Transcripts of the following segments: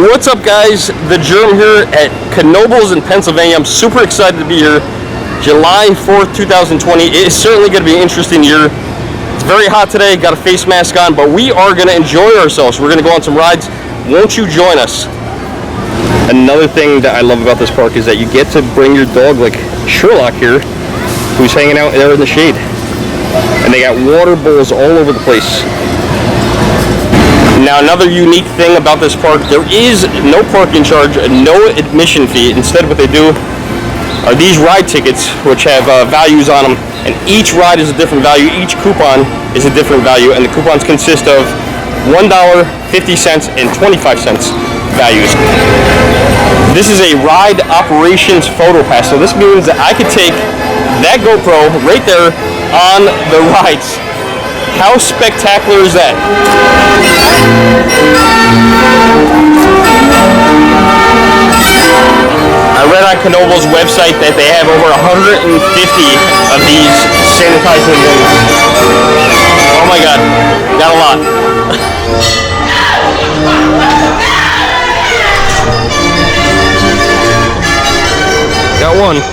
What's up, guys? The Germ here at Knoebels in Pennsylvania. I'm super excited to be here. July 4th, 2020. It is certainly going to be an interesting year. It's very hot today, got a face mask on, but we are going to enjoy ourselves. We're going to go on some rides. Won't you join us? Another thing that I love about this park is that you get to bring your dog, like Sherlock here, who's hanging out there in the shade. And they got water bowls all over the place. Now, another unique thing about this park, there is no parking charge, no admission fee. Instead, what they do are these ride tickets, which have values on them, and each ride is a different value. Each coupon is a different value, and the coupons consist of $1, 50 cents, and 25 cents values. This is a ride operations photo pass, so this means that I could take that GoPro right there on the rides. How spectacular is that? I read on Knoebels' website that they have over 150 of these sanitizing rings. Oh my god, got a lot. Got one.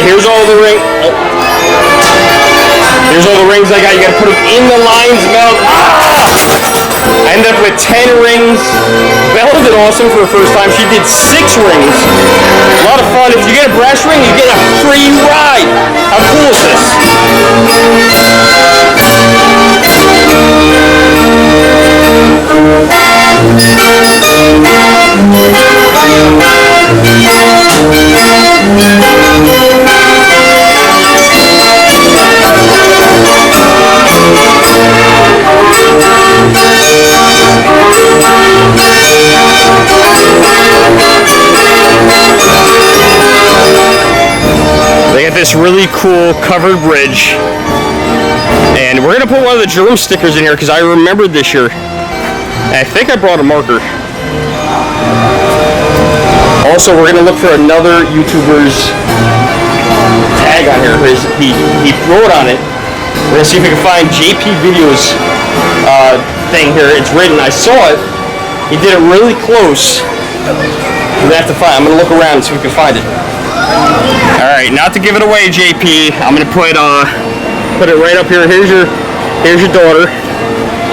Here's all the rings. Here's all the rings I got. You gotta put them in the lion's mouth. I ended up with 10 rings. Bella did awesome for the first time. She did 6 rings. A lot of fun. If you get a brass ring, you get a free ride. How cool is this? They got this really cool covered bridge, and we're gonna put one of the Germ stickers in here because I remembered this year. And I think I brought a marker. Also, we're gonna look for another YouTuber's tag on here. He wrote on it. We're gonna see if we can find JP Video's thing here. It's written. I saw it. He did it really close. We're gonna have to find. I'm gonna look around and see if we can find it. All right, not to give it away, JP. I'm gonna put it right up here. Here's your daughter.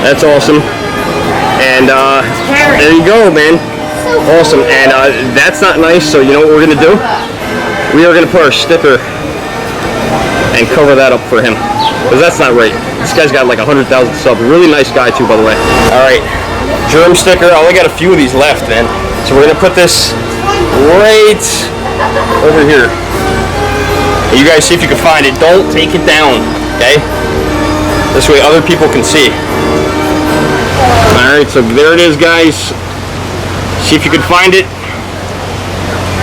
That's awesome. And there you go, man. Awesome. And that's not nice. So you know what we're gonna do? We are gonna put our sticker and cover that up for him, because that's not right. This guy's got like 100,000 subs. Really nice guy too, by the way. All right, Germ sticker. I only got a few of these left, man. So we're gonna put this right over here. And you guys see if you can find it. Don't take it down, okay? This way other people can see. All right, so there it is, guys. See if you can find it.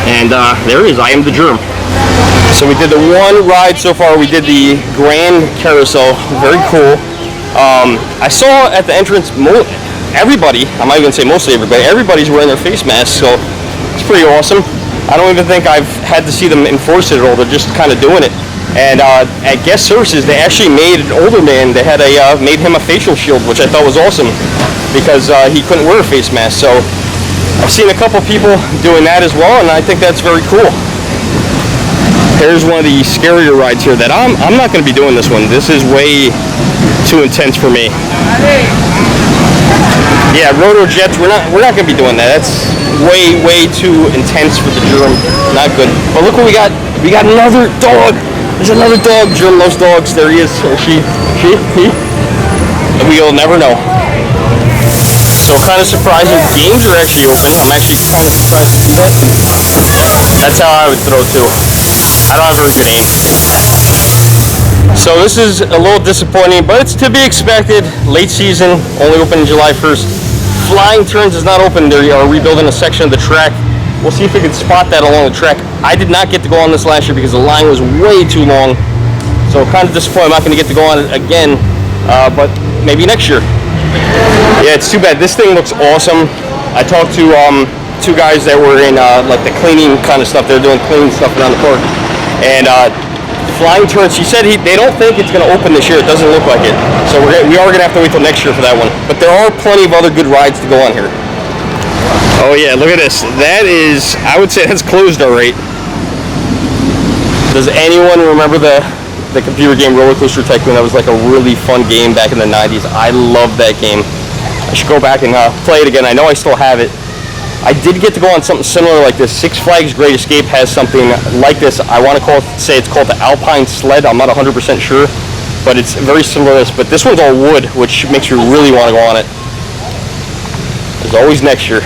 And there it is. I am the Germ. So we did the one ride so far. We did the Grand Carousel. Very cool. I saw at the entrance everybody, I'm not even gonna say mostly everybody, everybody's wearing their face masks, so it's pretty awesome. I don't even think I've had to see them enforce it at all. They're just kind of doing it. And at guest services, they actually made an older man. They had made him a facial shield, which I thought was awesome because he couldn't wear a face mask. So I've seen a couple people doing that as well, and I think that's very cool. Here's one of the scarier rides here that I'm not going to be doing this one. This is way too intense for me. Yeah, roto jets. We're not going to be doing that. That's way too intense for the Germ. Not good. But look what we got. We got another dog. There's another dog. Germ loves dogs. There he is. Or she, he. We'll never know. So kind of surprising. Games are actually open. I'm actually kind of surprised to see that. That's how I would throw too. I don't have very good aim. So this is a little disappointing, but it's to be expected. Late season, only open July 1st. Flying Turns is not open. They are rebuilding a section of the track. We'll see if we can spot that along the track. I did not get to go on this last year because the line was way too long. So kind of disappointed I'm not going to get to go on it again, but maybe next year. Yeah, it's too bad. This thing looks awesome. I talked to two guys that were in like the cleaning kind of stuff. They're doing cleaning stuff around the park. And Flying Turns, he said they don't think it's going to open this year. It doesn't look like it. So we are going to have to wait till next year for that one. But there are plenty of other good rides to go on here. Oh yeah, look at this. That is, I would say that's closed alright. Does anyone remember the computer game Roller Coaster Tycoon? That was like a really fun game back in the 90s. I loved that game. I should go back and play it again. I know I still have it. I did get to go on something similar like this. Six Flags Great Escape has something like this. I want to say it's called the Alpine Sled. I'm not 100% sure, but it's very similar to this. But this one's all wood, which makes you really want to go on it. There's always next year.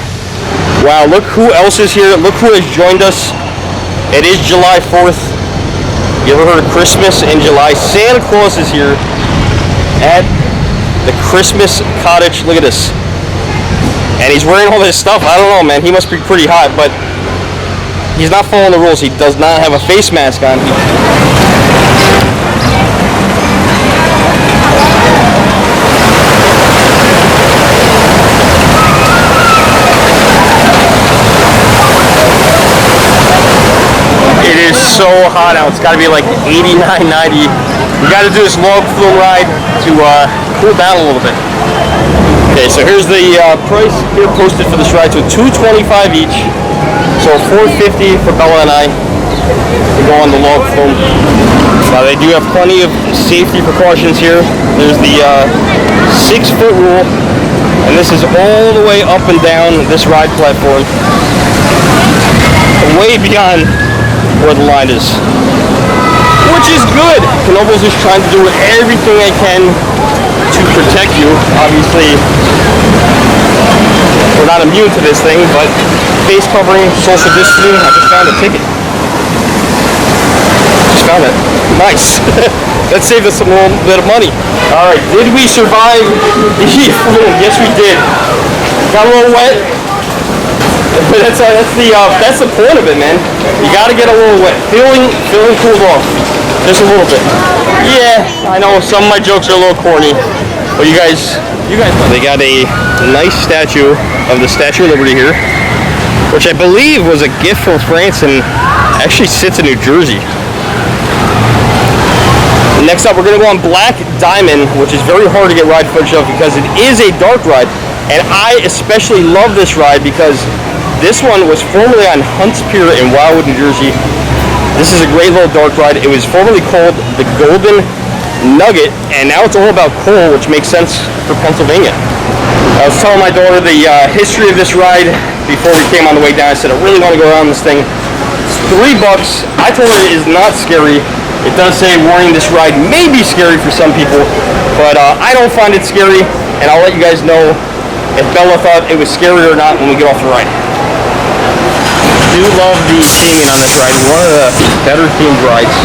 Wow, look who else is here. Look who has joined us. It is July 4th. You ever heard of Christmas in July? Santa Claus is here at the Christmas cottage. Look at this. And he's wearing all this stuff. I don't know, man. He must be pretty hot, but he's not following the rules. He does not have a face mask on. It is so hot out. It's got to be like 89, 90. We got to do this log flume ride to cool down a little bit. Okay, so here's the price here posted for this ride. So $225 each. So $450 for Bella and I to go on the log flume. They do have plenty of safety precautions here. There's the 6-foot rule, and this is all the way up and down this ride platform, way beyond where the line is, which is good. Knoebels is trying to do everything I can to protect you. Obviously, we're not immune to this thing, but face covering, social distancing. I just found a ticket. Just found it. Nice. That saved us a little bit of money. All right, did we survive the heat flume? Yes, we did. Got a little wet. But that's the point of it, man. You got to get a little wet. Feeling cooled off. Just a little bit. Yeah, I know some of my jokes are a little corny, but you guys know. They got a nice statue of the Statue of Liberty here, which I believe was a gift from France and actually sits in New Jersey. Next up, we're going to go on Black Diamond, which is very hard to get ride footage of because it is a dark ride, and I especially love this ride because this one was formerly on Hunts Pier in Wildwood, New Jersey. This is a great little dark ride. It was formerly called the Golden Nugget, and now it's all about coal, which makes sense for Pennsylvania. I was telling my daughter the history of this ride before we came on the way down. I said, I really want to go around this thing. It's $3. I told her it is not scary. It does say, warning, this ride may be scary for some people, but I don't find it scary, and I'll let you guys know if Bella thought it was scary or not when we get off the ride. I do love the theming on this ride. One of the better themed rides.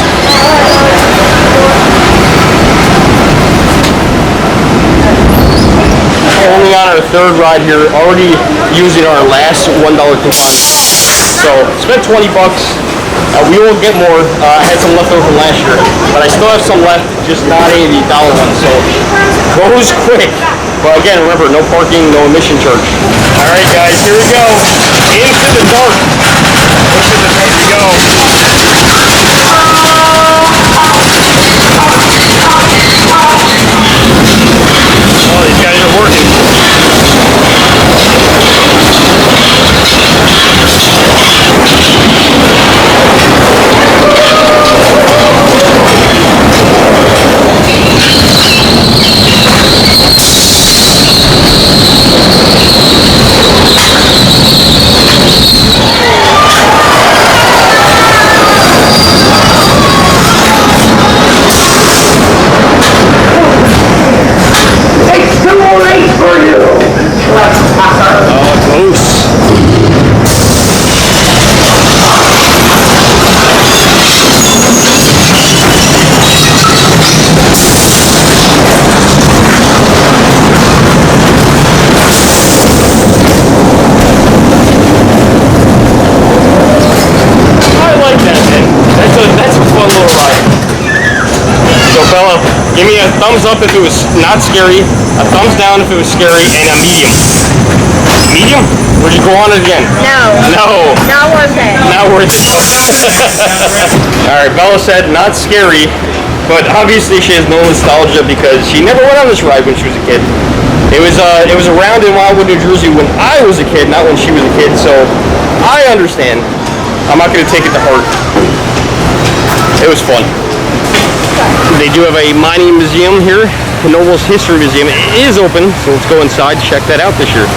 Only on our third ride here, already using our last $1 coupon. So spent $20. We will get more. I had some left over from last year, but I still have some left, just not any of the dollar ones. So goes quick. But again, remember, no parking, no admission charge. All right, guys, here we go. Into the dark. Into the dark we go. Oh, these guys are working. Give me a thumbs up if it was not scary, a thumbs down if it was scary, and a medium. Medium? Would you go on it again? No. No. Not worth it. Not worth it. Alright, Bella said not scary, but obviously she has no nostalgia because she never went on this ride when she was a kid. It was around in Wildwood, New Jersey when I was a kid, not when she was a kid, so I understand. I'm not going to take it to heart. It was fun. They do have a mining museum here, Knoebels History Museum. It is open, so let's go inside, check that out this year.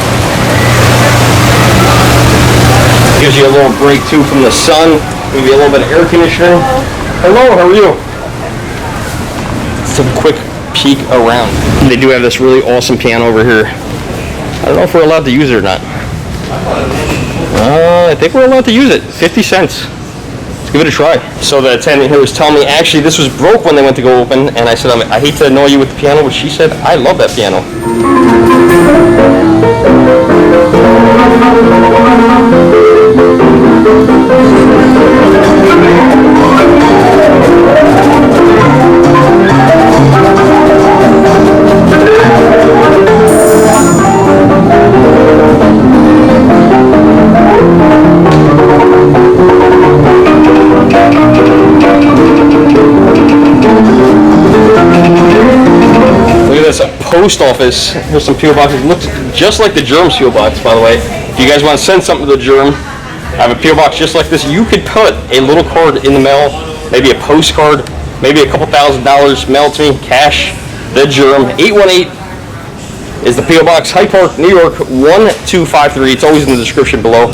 Gives you a little break too from the sun, maybe a little bit of air conditioning. Hello, how are you? Just a quick peek around. They do have this really awesome piano over here. I don't know if we're allowed to use it or not. I think we're allowed to use it. 50 cents. Give it a try. So the attendant here was telling me actually this was broke when they went to go open, and I said I hate to annoy you with the piano, but she said I love that piano. Post office with some PO boxes. It looks just like the Germ PO box, by the way. If you guys want to send something to the Germ, I have a PO box just like this. You could put a little card in the mail, maybe a postcard, maybe a couple $1,000 mailed to me, cash. The Germ 818 is the PO box, Hyde Park, New York 12538. It's always in the description below.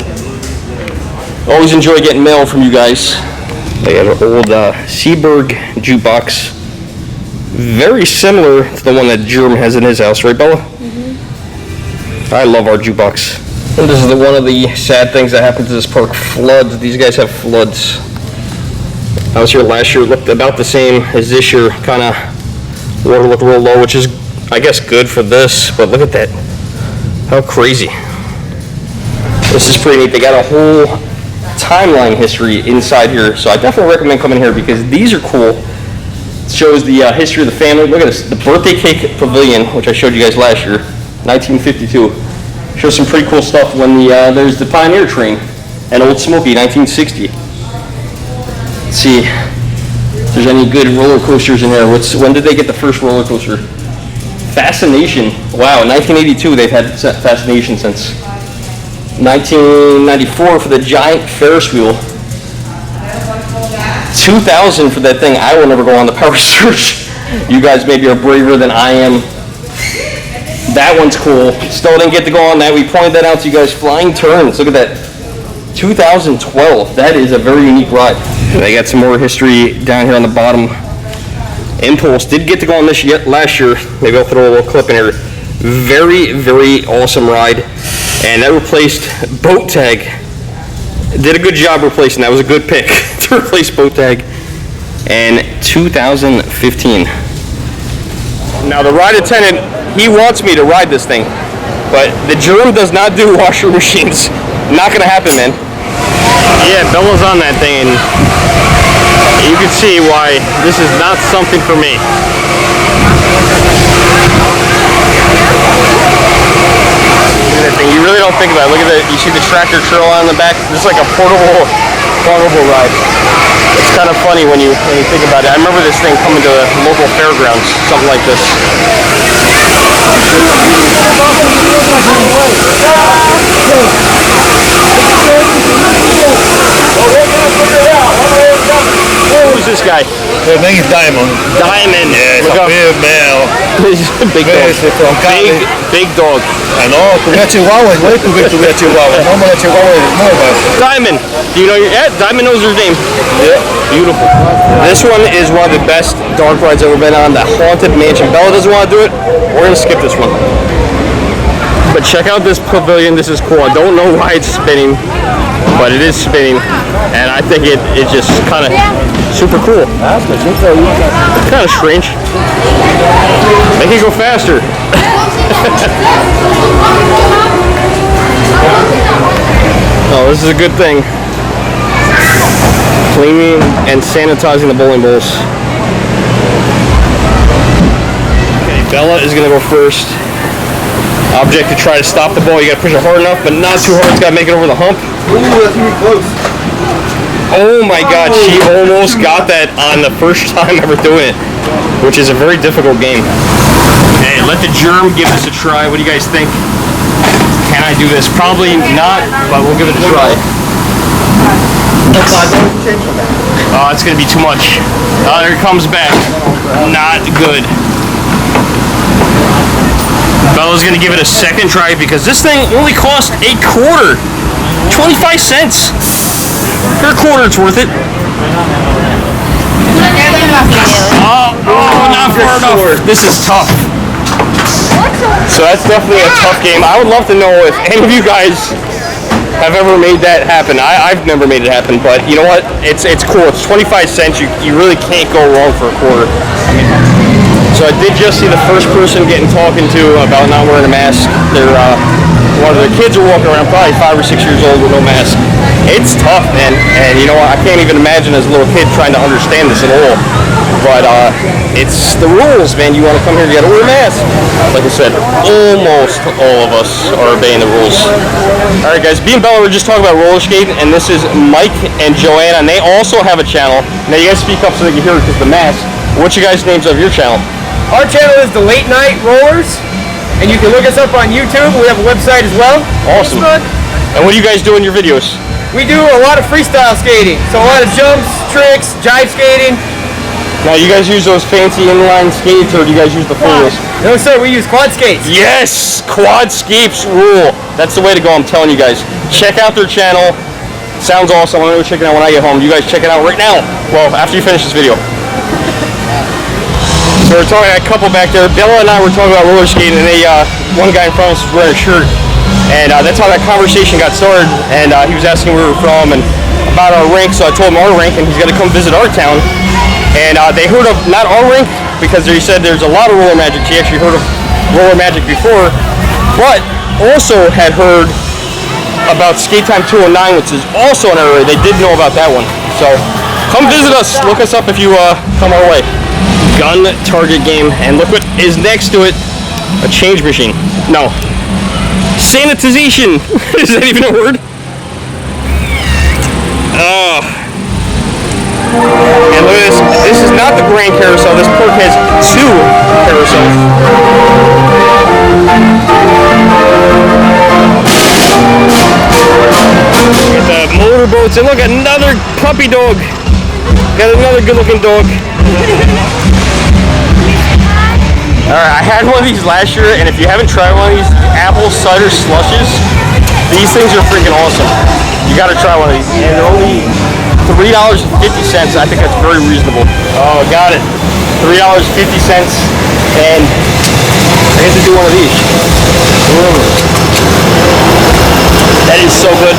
Always enjoy getting mail from you guys. They have an old Seaberg jukebox. Very similar to the one that Germ has in his house, right, Bella? Mm-hmm. I love our jukebox. And this is one of the sad things that happens to this park, floods. These guys have floods. I was here last year, it looked about the same as this year, kind of water looked real low, which is, I guess, good for this, but look at that. How crazy. This is pretty neat. They got a whole timeline history inside here, so I definitely recommend coming here because these are cool. Shows the history of the family. Look at this, the birthday cake pavilion, which I showed you guys last year, 1952. Shows some pretty cool stuff when there's the Pioneer train and Old Smoky, 1960. Let's see if there's any good roller coasters in there. When did they get the first roller coaster? Fascination. Wow, 1982 they've had Fascination since. 1994 for the giant Ferris wheel. 2000 for that thing. I will never go on the Power Surge. You guys maybe are braver than I am. That one's cool. Still didn't get to go on that. We pointed that out to you guys. Flying Turns. Look at that. 2012. That is a very unique ride. They got some more history down here on the bottom. Impulse did get to go on this last year. Maybe I'll throw a little clip in here. Very, very awesome ride. And that replaced Boat Tag. Did a good job replacing. That was a good pick to replace Boat Tag in 2015. Now the ride attendant, he wants me to ride this thing, but the Germ does not do washer machines. Not gonna happen, man. Yeah, Bella's on that thing, and you can see why this is not something for me. That thing. You really don't think about it. Look at that. You see the tractor trailer on the back? This is like a portable ride. It's kind of funny when you think about it. I remember this thing coming to the local fairgrounds, something like this. Who's this guy? His name is Diamond. Diamond. Yeah, it's a big male. He's a big dog. Big dog. I know, to be a Chihuahua is way too big to be a Chihuahua. Normally a Chihuahua is more, but... Diamond. Do you know your... Yeah, Diamond knows her name. Yeah. Beautiful. This one is one of the best dark rides I've ever been on. The Haunted Mansion. Bella doesn't want to do it. We're going to skip this one. But check out this pavilion. This is cool. I don't know why it's spinning, but it is spinning. And I think it just kind of super cool. Kind of strange. Make it go faster. Oh, this is a good thing. Cleaning and sanitizing the bowling balls. Bella is gonna go first. Object to try to stop the ball. You gotta push it hard enough, but not too hard. It's gotta make it over the hump. Ooh, that's gonna be close. Oh my God, she almost got that on the first time ever doing it, which is a very difficult game. Hey, let the germ give this a try. What do you guys think? Can I do this? Probably not, but we'll give it a try. Oh, it's gonna be too much. Oh, there it comes back. Not good. Bella's gonna give it a second try because this thing only cost a quarter. 25 cents. For a quarter, it's worth it. Oh, not far enough. This is tough. So that's definitely a tough game. I would love to know if any of you guys have ever made that happen. I've never made it happen, but you know what? It's cool. It's 25 cents. You really can't go wrong for a quarter. So I did just see the first person getting talking to about not wearing a mask. One of their kids are walking around, probably 5 or 6 years old with no mask. It's tough, man. And you know what? I can't even imagine as a little kid trying to understand this at all. But it's the rules, man. You want to come here, you got to wear a mask. Like I said, almost all of us are obeying the rules. All right, guys. Me and Bella were just talking about roller skating, and this is Mike and Joanna, and they also have a channel. Now, you guys speak up so they can hear it because the mask. What's your guys' names of your channel? Our channel is the Late Night Rollers, and you can look us up on YouTube. We have a website as well. Awesome. Facebook. And what do you guys do in your videos? We do a lot of freestyle skating, so a lot of jumps, tricks, jive skating. Now, you guys use those fancy inline skates, or do you guys use the four wheels? No, sir, we use quad skates. Yes! Quad skates rule. That's the way to go, I'm telling you guys. Check out their channel. Sounds awesome. I'm going to go check it out when I get home. You guys check it out right now. Well, after you finish this video. So we're talking a couple back there. Bella and I were talking about roller skating, and one guy in front of us was wearing a shirt. And that's how that conversation got started. And he was asking where we were from and about our rink. So I told him our rink, and he's going to come visit our town. And they heard of, not our rink, because he said there's a lot of roller magic. He actually heard of roller magic before, but also had heard about Skate Time 209, which is also an area. They did know about that one. So come visit us. Look us up if you come our way. Gun target game, and look what is next to it. A change machine. No. Sanitization. Is that even a word? Oh. And look at this. This is not the Grand Carousel. This park has 2 carousels. Look at the motorboats, and look, another puppy dog. Got another good-looking dog. Alright, I had one of these last year, and if you haven't tried one of these apple cider slushes, these things are freaking awesome. You gotta try one of these. And they're only $3.50. I think that's very reasonable. Oh, got it. $3.50, and I get to do one of these. That is so good.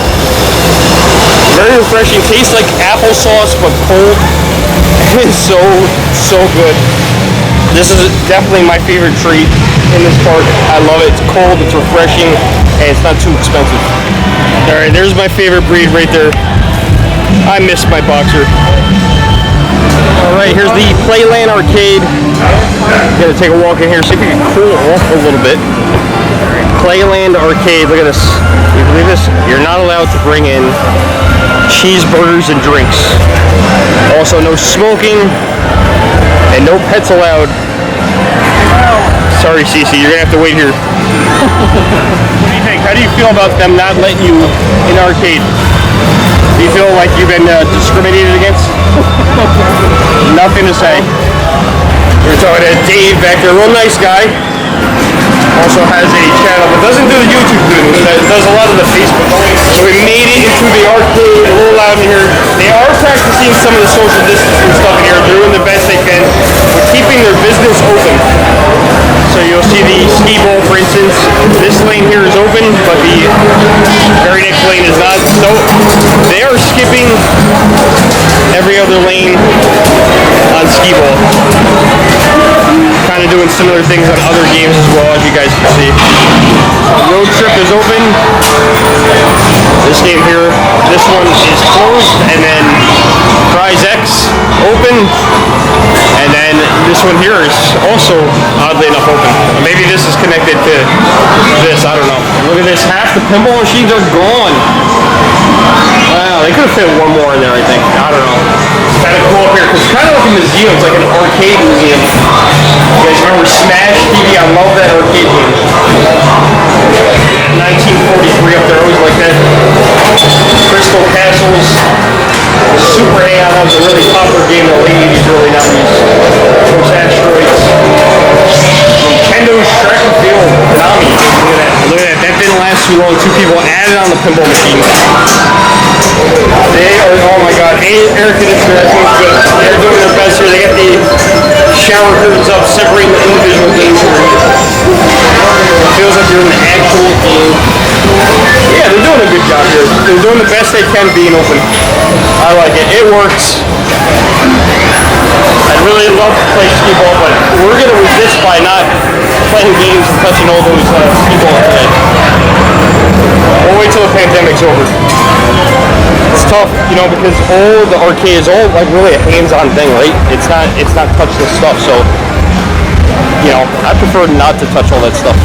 Very refreshing. Tastes like applesauce, but cold. It is so good. This is definitely my favorite treat in this park. I love it. It's cold, it's refreshing, and it's not too expensive. Alright, there's my favorite breed right there. I miss my boxer. Alright, here's the Playland Arcade. Gonna take a walk in here, see if we can cool off a little bit. Playland Arcade, look at this. Can you believe this? You're not allowed to bring in cheeseburgers and drinks. Also, no smoking. And no pets allowed. Sorry, Cece, you're gonna have to wait here. What do you think? How do you feel about them not letting you in the arcade? Do you feel like you've been discriminated against? Nothing to say. We're talking to Dave back there, real nice guy. Also has a channel, but doesn't do the YouTube videos. Does a lot of the Facebook. So we made it into the arcade, a little loud in here. They are practicing some of the social distancing stuff in here. They're doing the best they can with keeping their business open. So you'll see the ski bowl, for instance. This lane here is open, but the very next lane is not. So they are skipping every other lane on ski bowl. Kind of doing similar things on other games as well, as you guys can see. Road Trip is open. This game here, this one is closed, and then Prize X open, and then This one here is also oddly enough open. Maybe this is connected to this, I don't know. Look at this, half the pinball machines are gone. Wow, they could have fit one more in there, I think. I don't know. It's kind of cool up here, because it's kind of like a museum. It's like an arcade museum. You guys remember Smash TV? I love that arcade game. 1943 up there, always like that. Crystal Castles. Super AI, that was a really popular game in the late 80s, early 90s. Those asteroids. Nintendo's Track and Field. Konami. Look at that. Look at that. That didn't last too long. 2 people added on the pinball machine. They are, oh my god, air conditioner, that feels good. They're doing their best here. They got the shower curtains up, separating the individual games here. It feels like you're in the actual game. Yeah, they're doing a good job here. They're doing the best they can being open. I like it. It works. I'd really love to play skee ball, but we're going to resist by not playing games and touching all those skee balls today. We'll wait till the pandemic's over. It's tough, you know, because all the arcade is all like really a hands-on thing, right? It's not touchless stuff, so you know, I prefer not to touch all that stuff.